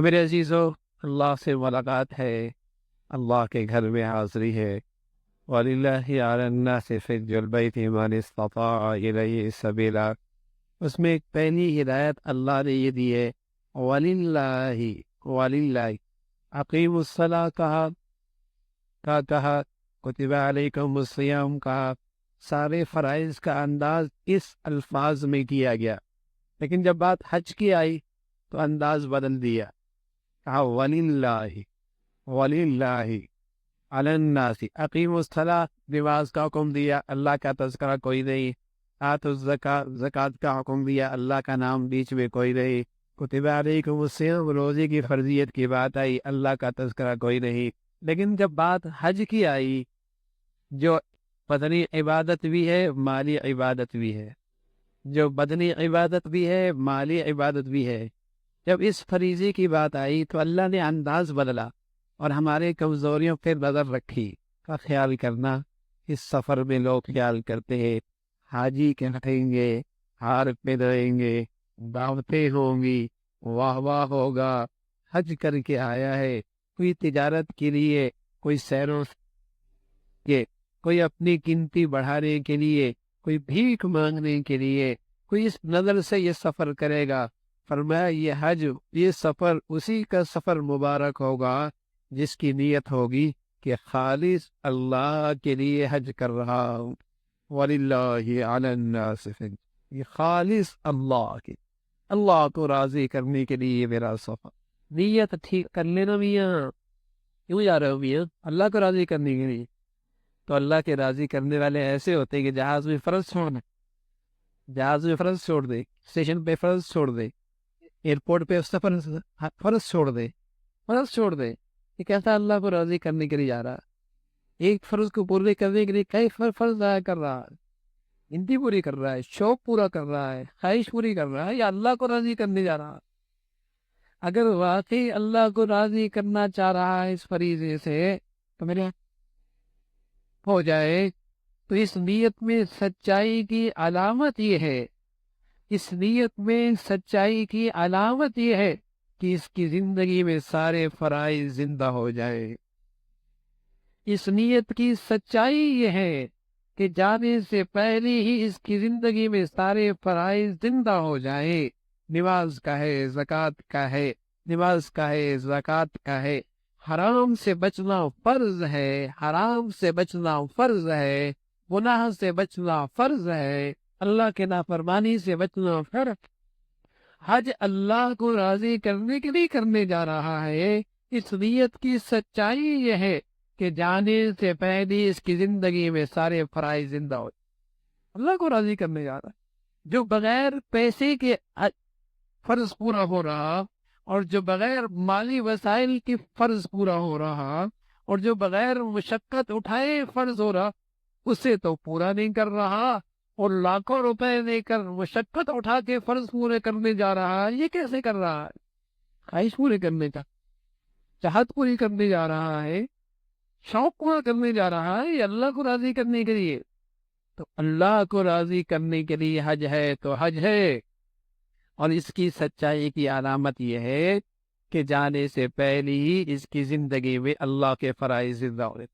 تو میرے عزیزو، اللہ سے ملاقات ہے، اللہ کے گھر میں حاضری ہے۔ وَلِلَّهِ عَلَى النَّاسِ حِجُّ الْبَيْتِ مَنِ اسْتَطَاعَ إِلَيْهِ سَبِيلًا۔ اس میں ایک پہلی ہدایت اللہ نے یہ دی ہے، وَلِلَّهِ وَلِلَّهِ اقیم الصلاۃ کہا، کتب علیکم الصیام کہا، سارے فرائض کا انداز اس الفاظ میں کیا گیا، لیکن جب بات حج کی آئی تو انداز بدل دیا، کہا وللہ علی الناس اقیم الصلاۃ، نماز کا حکم دیا، اللہ کا تذکرہ کوئی نہیں، آتوا الزکاۃ، زکوٰۃ کا حکم دیا، اللہ کا نام بیچ میں کوئی نہیں، کتب علیکم الصیام، روزے کی فرضیت کی بات آئی، اللہ کا تذکرہ کوئی نہیں۔ لیکن جب بات حج کی آئی، جو بدنی عبادت بھی ہے مالی عبادت بھی ہے، جو بدنی عبادت بھی ہے مالی عبادت بھی ہے، جب اس فریضے کی بات آئی تو اللہ نے انداز بدلا اور ہمارے کمزوریوں پہ نظر رکھی کا خیال کرنا۔ اس سفر میں لوگ خیال کرتے ہیں حاجی کہیں گے، ہار پہنائیں گے، دعوتیں ہوں گی، واہ واہ ہوگا، حج کر کے آیا ہے، کوئی تجارت کے لیے، کوئی سیروں کے، کوئی اپنی قیمتی بڑھانے کے لیے، کوئی بھیک مانگنے کے لیے، کوئی اس نظر سے یہ سفر کرے گا۔ فرمایا یہ حج، یہ سفر اسی کا سفر مبارک ہوگا جس کی نیت ہوگی کہ خالص اللہ کے لیے حج کر رہا ہوں، وَلِلَّهِ عَلَى النَّاسِ حِجُّ، یہ خالص اللہ کی، اللہ کو راضی کرنے کے لیے میرا سفر۔ نیت ٹھیک کر لینا میاں، کیوں جا رہے ہو میاں؟ اللہ کو راضی کرنے کے لیے۔ تو اللہ کے راضی کرنے والے ایسے ہوتے ہیں کہ جہاز میں فرض چھوڑنا، جہاز میں فرض چھوڑ دے، اسٹیشن پہ فرض چھوڑ دے، ایئرپورٹ پہ فرض چھوڑ دے، فرض چھوڑ دے۔ یہ کیسا اللہ کو راضی کرنے کے لیے جا رہا ہے؟ ایک فرض کو پورے کرنے کے لیے کئی فرض ضائع کر رہا ہے، گنتی پوری کر رہا ہے، شوق پورا کر رہا ہے، خواہش پوری کر رہا ہے، یا اللہ کو راضی کرنے جا رہا ہے؟ اگر واقعی اللہ کو راضی کرنا چاہ رہا ہے اس فریضے سے تو میرے ہو جائے، تو اس نیت میں سچائی کی علامت یہ ہے، اس نیت میں سچائی کی علامت یہ ہے کہ اس کی زندگی میں سارے فرائض زندہ ہو جائیں۔ اس نیت کی سچائی یہ ہے کہ جانے سے پہلے ہی اس کی زندگی میں سارے فرائض زندہ ہو جائیں۔ نماز کا ہے، زکوٰۃ کا ہے، نماز کا ہے، زکوٰۃ کا ہے، حرام سے بچنا فرض ہے، حرام سے بچنا فرض ہے، گناہ سے بچنا فرض ہے، اللہ کے نافرمانی سے بچنا فرض۔ حج اللہ کو راضی کرنے کے لیے کرنے جا رہا ہے۔ اس نیت کی سچائی یہ ہے کہ جانے سے پہلے اس کی زندگی میں سارے فرائض زندہ ہو، اللہ کو راضی کرنے جا رہا ہے۔ جو بغیر پیسے کے فرض پورا ہو رہا، اور جو بغیر مالی وسائل کی فرض پورا ہو رہا، اور جو بغیر مشقت اٹھائے فرض ہو رہا، اسے تو پورا نہیں کر رہا، اور لاکھوں روپے لے کر مشقت اٹھا کے فرض پورے کرنے جا رہا ہے۔ یہ کیسے کر رہا ہے؟ خواہش پورے کرنے کا، چاہت پوری کرنے جا رہا ہے، شوق پورا کرنے جا رہا ہے، یہ اللہ کو راضی کرنے کے لیے۔ تو اللہ کو راضی کرنے کے لیے حج ہے تو حج ہے، اور اس کی سچائی کی علامت یہ ہے کہ جانے سے پہلے ہی اس کی زندگی میں اللہ کے فرائض زندہ ہو رہے۔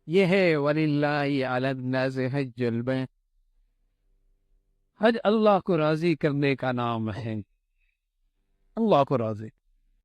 یہ ہے وَلِلَّهِ عَلَى النَّاسِ حِجُّ الْبَيْتِ، حج اللہ کو راضی کرنے کا نام ہے، اللہ کو راضی